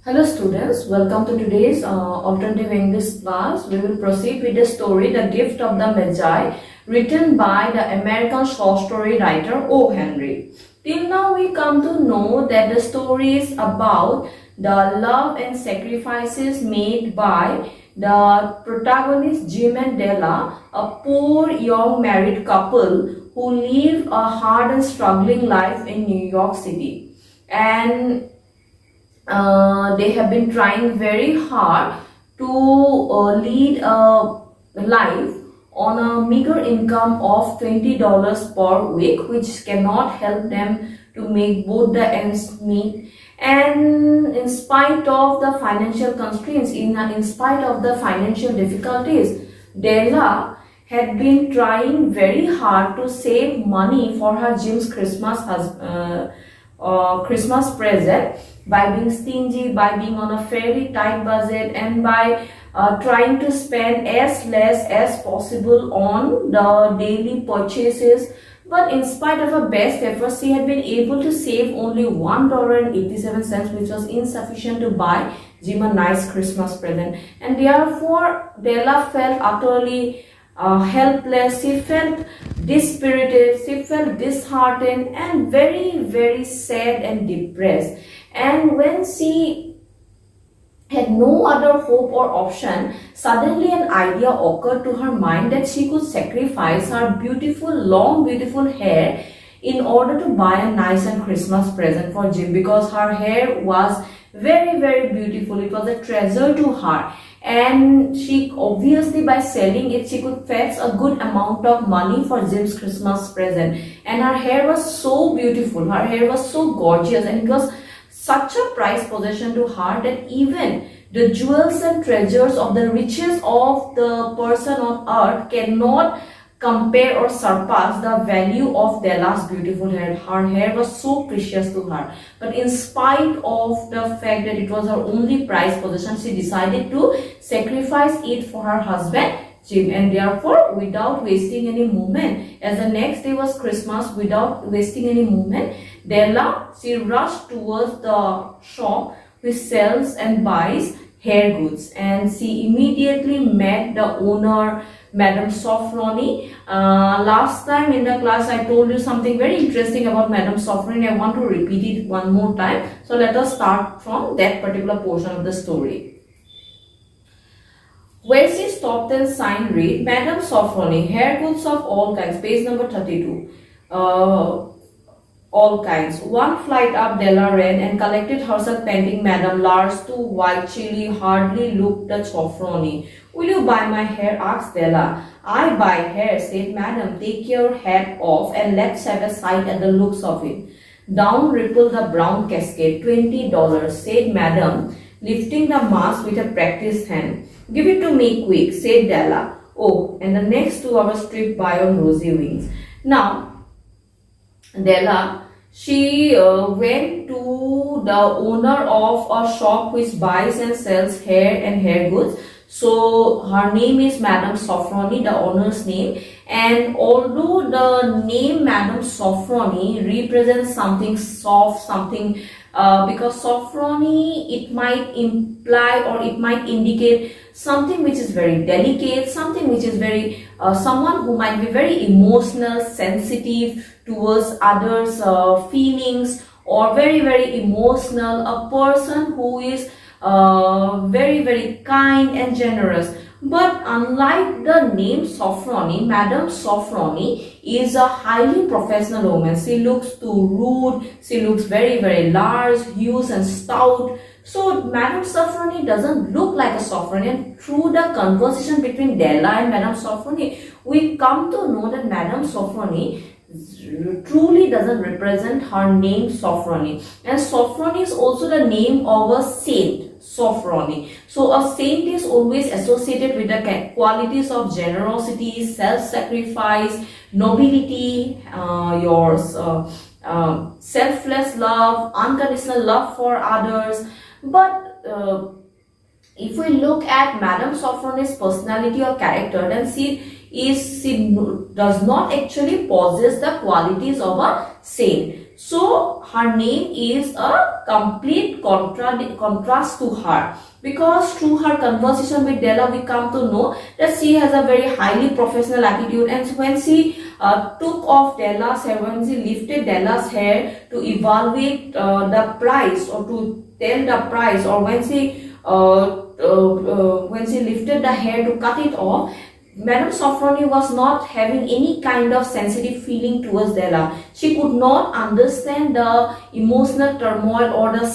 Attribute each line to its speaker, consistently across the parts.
Speaker 1: Hello students, welcome to today's alternative English class. We will proceed with the story The Gift of the Magi, written by the American short story writer O. Henry. Till now we come to know that the story is about the love and sacrifices made by the protagonists Jim and Della, a poor young married couple who live a hard and struggling life in New York City. And they have been trying very hard to lead a life on a meager income of $20 per week, which cannot help them to make both the ends meet. And in spite of the financial constraints, in spite of the financial difficulties, Della had been trying very hard to save money for her Jim's Christmas present, by being stingy, by being on a fairly tight budget, and by trying to spend as less as possible on the daily purchases. But in spite of her best efforts, she had been able to save only $1.87, which was insufficient to buy Jim a nice Christmas present. And therefore, Della felt utterly helpless. She felt dispirited, she felt disheartened and very, very sad and depressed. And when she had no other hope or option, suddenly an idea occurred to her mind that she could sacrifice her long beautiful hair in order to buy a nice and Christmas present for Jim, because her hair was very, very beautiful. It was a treasure to her, and she obviously, by selling it, she could fetch a good amount of money for Jim's Christmas present. And her hair was so beautiful, her hair was so gorgeous, and it was such a prized possession to her that even the jewels and treasures of the riches of the person on earth cannot compare or surpass the value of Della's beautiful hair. Her hair was so precious to her. But in spite of the fact that it was her only prized possession, she decided to sacrifice it for her husband Jim. And therefore, without wasting any moment, as the next day was Christmas, without wasting any moment, Della, she rushed towards the shop which sells and buys hair goods, and she immediately met the owner, Madame Sofronie. Last time in the class I told you something very interesting about Madame Sofronie. I want to repeat it one more time. So let us start from that particular portion of the story. Where she stopped and signed read, Madame Sofronie, hair goods of all kinds, page number 32. All kinds. One flight up Della ran and collected herself, panting. Madame Lars, too white chilly, hardly looked at Sofronie. Will you buy my hair? Asked Della. I buy hair, said Madame. Take your hat off and let's have a sight at the looks of it. Down rippled the brown cascade. $20, said Madame, lifting the mask with a practiced hand. Give it to me quick, said Della. Oh, and the next 2 hours tripped by on rosy wings. Now, Della, she went to the owner of a shop which buys and sells hair and hair goods. So her name is Madame Sofronie, the owner's name. And although the name Madame Sofronie represents something soft, something because Sofronie, it might imply or it might indicate something which is very delicate, something which is very someone who might be very emotional, sensitive towards others' feelings, or very, very emotional, a person who is very, very kind and generous. But unlike the name Sofronie, Madame Sofronie is a highly professional woman. She looks too rude, she looks very, very large, huge and stout. So Madame Sofronie doesn't look like a Sofronie, and through the conversation between Della and Madame Sofronie, we come to know that Madame Sofronie truly doesn't represent her name Sofronie. And Sofronie is also the name of a saint, Sofronie. So a saint is always associated with the qualities of generosity, self-sacrifice, nobility, your selfless love, unconditional love for others. But if we look at Madame Sofronie's personality or character, then she does not actually possess the qualities of a saint. So her name is a complete contrast to her, because through her conversation with Della we come to know that she has a very highly professional attitude. And when she took off Della's hair, when she lifted Della's hair to evaluate the price, or to tell the price, or when she lifted the hair to cut it off, Madame Sofronie was not having any kind of sensitive feeling towards Della. She could not understand the emotional turmoil or the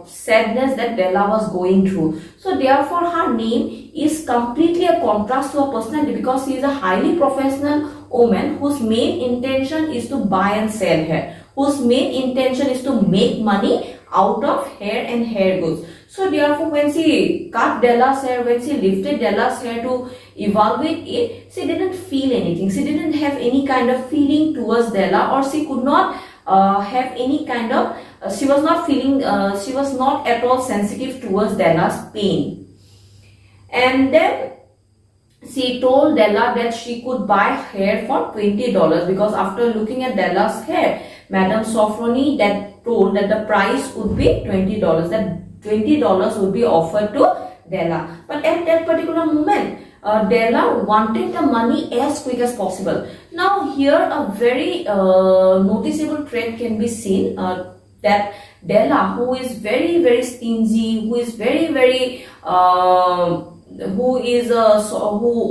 Speaker 1: sadness that Della was going through. So therefore her name is completely a contrast to her personality, because she is a highly professional woman whose main intention is to buy and sell hair, whose main intention is to make money out of hair and hair goods. So therefore when she cut Della's hair, when she lifted Della's hair to evaluate it, she didn't feel anything. She didn't have any kind of feeling towards Della, or she could not have any kind of, she was not feeling, she was not at all sensitive towards Della's pain. And then she told Della that she could buy hair for $20, because after looking at Della's hair, Madame Sofronie that told that the price would be $20, that $20 would be offered to Della. But at that particular moment, Della wanted the money as quick as possible. Now here a very noticeable trait can be seen, that Della, who is very very stingy, who is very very who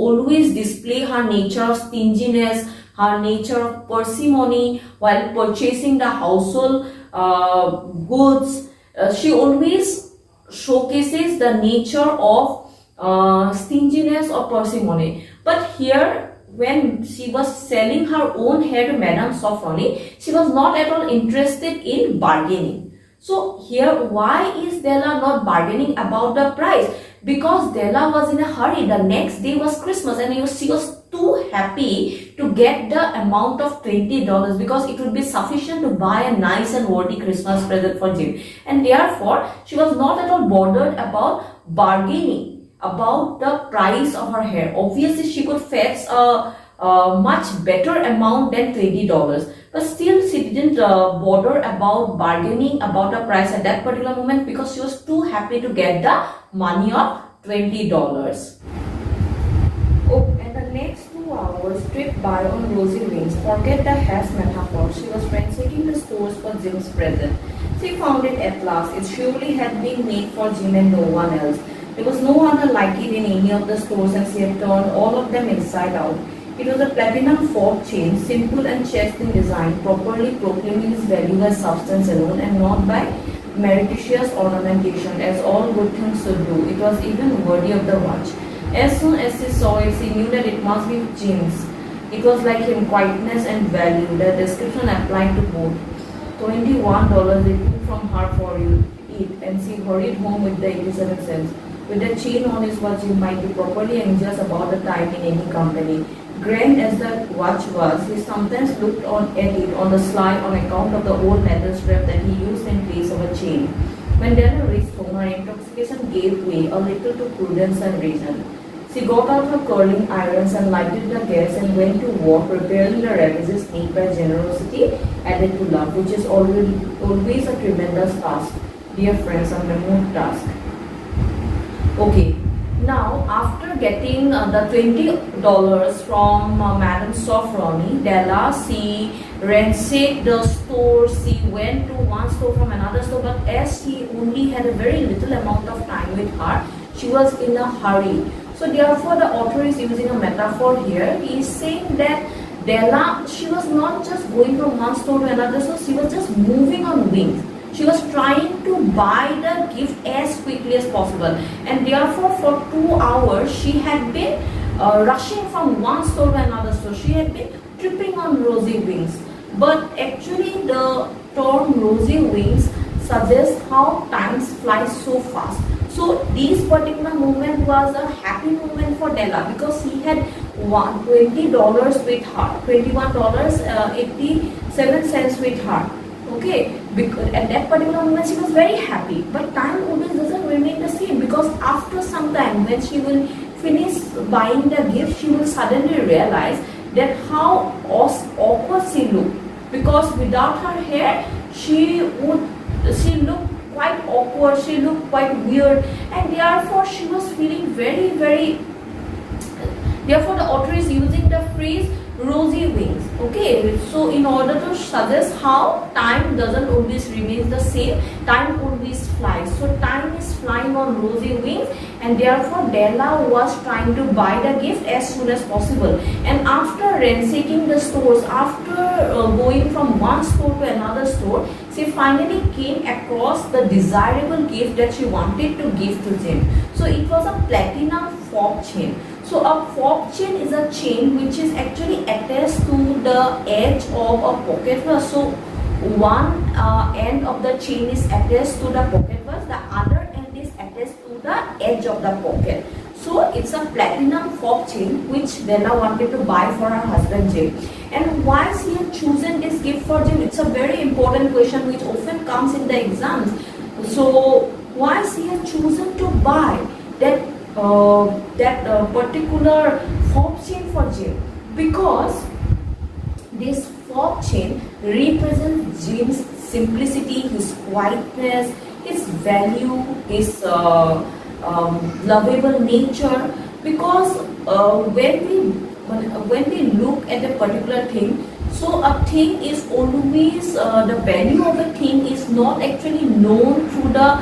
Speaker 1: always display her nature of stinginess, her nature of parsimony while purchasing the household goods. She always showcases the nature of stinginess or parsimony. But here, when she was selling her own hair to Madame Sofronie, she was not at all interested in bargaining. So here, why is Della not bargaining about the price? Because Della was in a hurry. The next day was Christmas, and she was too happy to get the amount of $20, because it would be sufficient to buy a nice and worthy Christmas present for Jim. And therefore, she was not at all bothered about bargaining about the price of her hair. Obviously, she could fetch a much better amount than $20, but still she didn't bother about bargaining about the price at that particular moment, because she was too happy to get the money of $20. Oh, and the next 2 hours tripped by on rosy wings. Forget the hash metaphor. She was ransacking the stores for Jim's present. She found it at last. It surely had been made for Jim and no one else. There was no other like it in any of the stores, and she had turned all of them inside out. It was a platinum fork chain, simple and chaste in design, properly proclaiming its value as substance alone and not by meretricious ornamentation, as all good things should do. It was even worthy of the watch. As soon as she saw it, she knew that it must be Jim's. It was like him, quietness and value. The description applied to both. $21 they took from her for it, and she hurried home with the 87 cents. With the chain on his watch, he might be properly anxious about the time in any company. Grand as the watch was, he sometimes looked at it on the sly on account of the old metal strap that he used in place of a chain. When Della reached home, her intoxication gave way a little to prudence and reason. She got out her curling irons and lighted the gas and went to work, repairing the ravages made by generosity added to love, which is always a tremendous task. Dear friends, a remote task. Okay, now after getting the $20 from Madame Sofronie, Della, she ransacked the store. She went to one store from another store, but as she only had a very little amount of time with her, she was in a hurry. So therefore, the author is using a metaphor here. He is saying that Della, she was not just going from one store to another store, she was just moving on wings. She was trying to buy the gift as quickly as possible, and therefore for 2 hours she had been rushing from one store to another store. She had been tripping on rosy wings. But actually the term rosy wings suggests how time flies so fast. So this particular moment was a happy moment for Della, because he had $20 with her, $21.87 with her. Okay, because at that particular moment she was very happy, but time always doesn't remain the same, because after some time when she will finish buying the gift, she will suddenly realize that how awkward she looked, because without her hair she looked quite awkward, she looked quite weird, and therefore she was feeling very. Therefore, the author is using the phrase rosy wings. Okay, so in order to suggest how time doesn't always remain the same, time always flies. So time is flying on rosy wings, and therefore Della was trying to buy the gift as soon as possible. And after ransacking the stores, after going from one store to another store, she finally came across the desirable gift that she wanted to give to Jim. So it was a platinum fob chain. So a fob chain is a chain which is actually attached to the edge of a pocket watch. So one end of the chain is attached to the pocket watch, the other end is attached to the edge of the pocket. So it's a platinum fob chain which Bella wanted to buy for her husband Jim. And why she had chosen this gift for Jim? It's a very important question which often comes in the exams. So why she had chosen to buy that particular fob chain for Jim? Because this fob chain represents Jim's simplicity, his quietness, his value, his lovable nature. Because when we look at a particular thing, so a thing is always the value of a thing is not actually known through the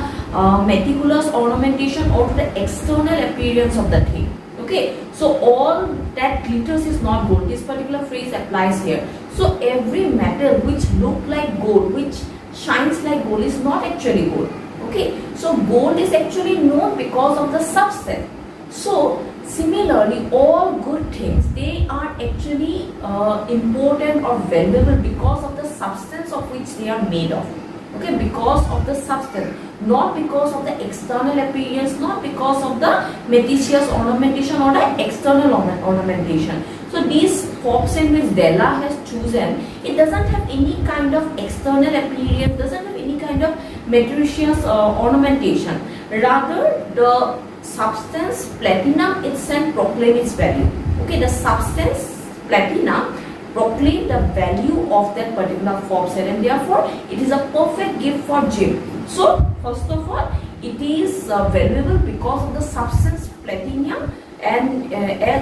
Speaker 1: meticulous ornamentation or to the external appearance of the thing. Okay, so all that glitters is not gold. This particular phrase applies here. So every metal which look like gold, which shines like gold, is not actually gold. Okay, so gold is actually known because of the substance. So similarly, all good things, they are actually important or valuable because of the substance of which they are made of. Okay, because of the substance, not because of the external appearance, not because of the meticulous ornamentation or the external ornamentation. So this fob chain which Della has chosen, it doesn't have any kind of external appearance, doesn't have any kind of meticulous ornamentation. Rather, the substance platinum itself proclaim its value. Okay, the substance platinum proclaim the value of that particular fob chain, and therefore it is a perfect gift for Jim. So first of all, it is valuable because of the substance platinum, and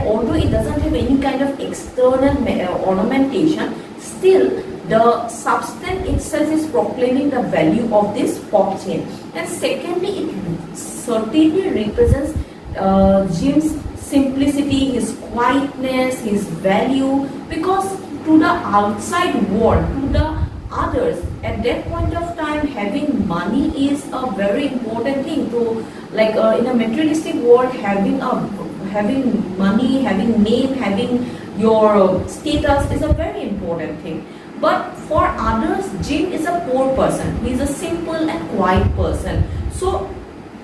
Speaker 1: although it doesn't have any kind of external ornamentation, still the substance itself is proclaiming the value of this fob chain. And secondly, it certainly represents Jim's simplicity, his quietness, his value, because to the outside world, to the others, at that point of time, having money is a very important thing. To in a materialistic world, having money, having name, having your status is a very important thing. But for others, Jim is a poor person. He is a simple and quiet person. So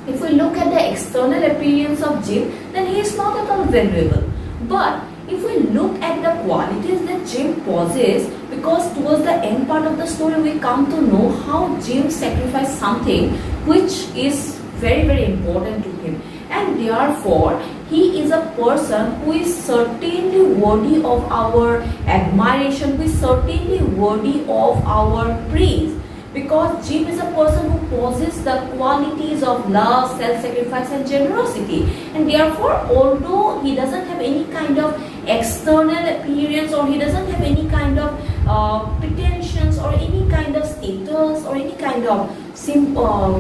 Speaker 1: if we look at the external appearance of Jim, then he is not at all valuable. But if we look at the qualities that Jim possesses, because towards the end part of the story we come to know how Jim sacrificed something which is very important to him, and therefore he is a person who is certainly worthy of our admiration, who is certainly worthy of our praise. Because Jim is a person who possesses the qualities of love, self-sacrifice and generosity. And therefore, although he doesn't have any kind of external appearance, or he doesn't have any kind of pretensions or any kind of status or any kind of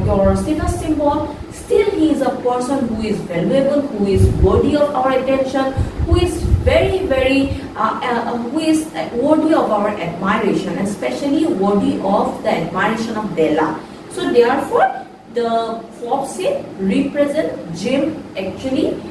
Speaker 1: your status symbol, still he is a person who is valuable, who is worthy of our attention, who is who is worthy of our admiration, especially worthy of the admiration of Della. So therefore, the fob chain represents Jim actually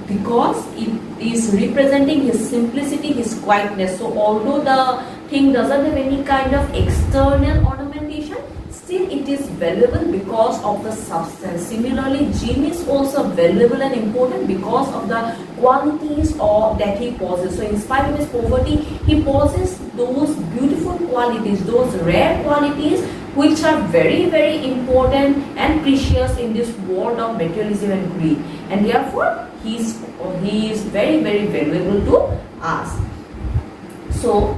Speaker 1: because it is representing his simplicity, his quietness. So although the thing doesn't have any kind of external ornamentation, still it is valuable because of the substance. Similarly, Jim is also valuable and important because of the qualities that he possesses. So in spite of his poverty, he possesses those beautiful qualities, those rare qualities which are very important and precious in this world of materialism and greed. And therefore, he is very valuable to us. So